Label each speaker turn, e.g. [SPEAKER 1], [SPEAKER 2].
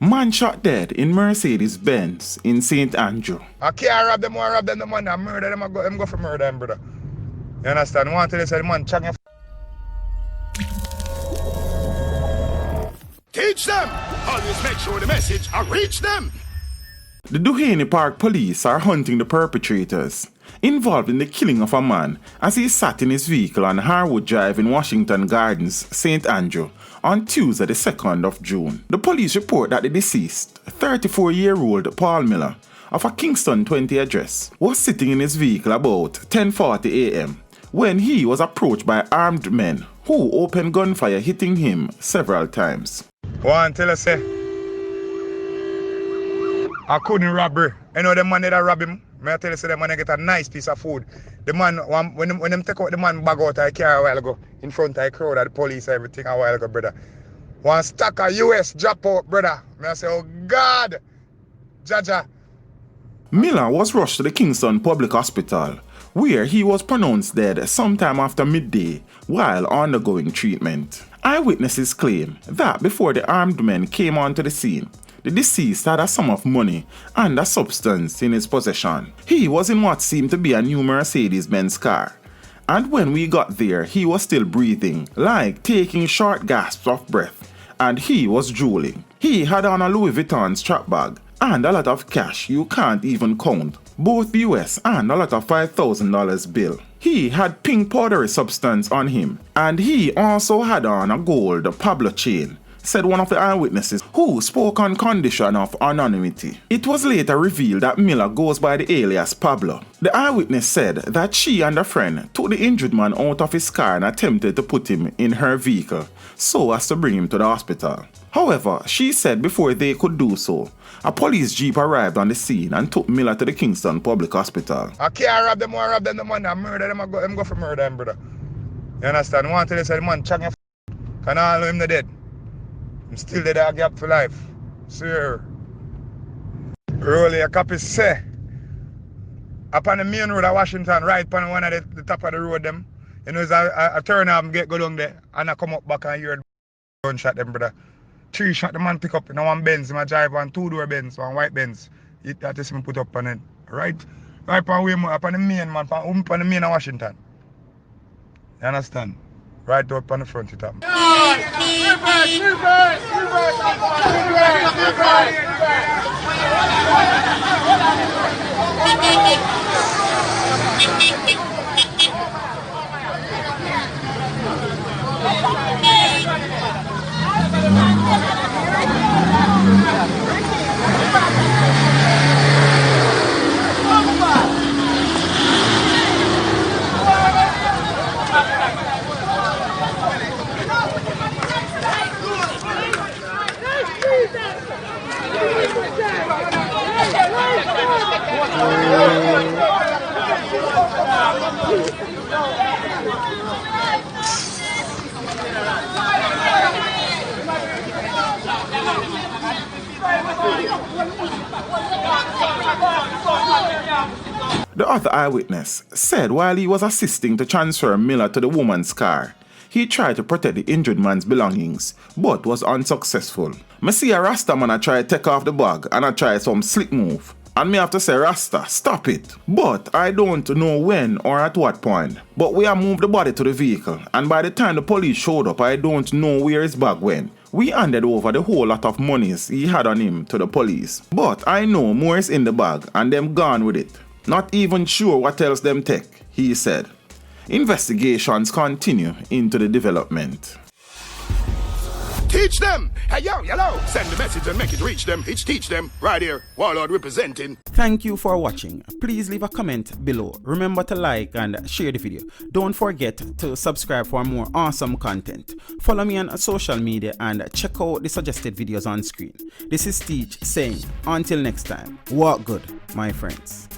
[SPEAKER 1] Man shot dead in Mercedes Benz in St. Andrew.
[SPEAKER 2] I can't rob them, I rob them, the man, I murder them, I go for murder them, brother. You understand? One till they say the man, chang your
[SPEAKER 3] Teach them! Always make sure the message I reach them!
[SPEAKER 1] The Duhaney Park police are hunting the perpetrators involved in the killing of a man as he sat in his vehicle on Harwood Drive in Washington Gardens, St. Andrew, on Tuesday the 2nd of June. The police report that the deceased, 34-year-old Paul Miller, of a Kingston 20 address, was sitting in his vehicle about 10:40 a.m. when he was approached by armed men who opened gunfire, hitting him several times.
[SPEAKER 2] one till I say I couldn't rob her. You know the man that rob him? I tell you, say the man get a nice piece of food. The man, when them take out the man bag out of the car a while ago, in front of the crowd of the police, everything a while ago, brother. One stack of US drop out, brother. I say, oh God, Jaja.
[SPEAKER 1] Miller was rushed to the Kingston Public Hospital, where he was pronounced dead sometime after midday while undergoing treatment. Eyewitnesses claim that before the armed men came onto the scene, the deceased had a sum of money and a substance in his possession. He was in what seemed to be a new Mercedes Benz car, and when we got there, he was still breathing, like taking short gasps of breath, and he was drooling. He had on a Louis Vuitton strap bag and a lot of cash you can't even count, both US and a lot of $5,000 bill. He had pink powdery substance on him, and he also had on a gold Pablo chain, said one of the eyewitnesses who spoke on condition of anonymity. It was later revealed that Miller goes by the alias Pablo. The eyewitness said that she and a friend took the injured man out of his car and attempted to put him in her vehicle so as to bring him to the hospital. However, she said before they could do so, a police jeep arrived on the scene and took Miller to the Kingston Public Hospital.
[SPEAKER 2] I can't rob them, I rob them, the man, I murder them, I go for murder them, brother. You understand? One till they say the man, chang your can all him the dead. I'm still dead, I gap for life. Sir. Rolly, a copy say, up on the main road of Washington, right upon one of the top of the road them, you know, I turn up and go down there, and I come up back and hear gunshot them, brother. 3 shot the man pick up in one Benz, my drive one 2-door Benz, one white Benz. That is me put up on it. Right up on the main, man, up on the main of Washington. You understand? Right up on the front it up.
[SPEAKER 1] The other eyewitness said while he was assisting to transfer Miller to the woman's car, he tried to protect the injured man's belongings, but was unsuccessful. Me see a Rasta man I try to take off the bag and I try some slick move. And me have to say, Rasta, stop it. But I don't know when or at what point. But we have moved the body to the vehicle, and by the time the police showed up, I don't know where his bag went. We handed over the whole lot of monies he had on him to the police. But I know more is in the bag and them gone with it. Not even sure what else them take, he said. Investigations continue into the development.
[SPEAKER 3] Teach them! Hey yo, hello! Send the message and make it reach them. It's teach them. Right here, Warlord representing.
[SPEAKER 4] Thank you for watching. Please leave a comment below. Remember to like and share the video. Don't forget to subscribe for more awesome content. Follow me on social media and check out the suggested videos on screen. This is Teach saying, until next time, walk good, my friends.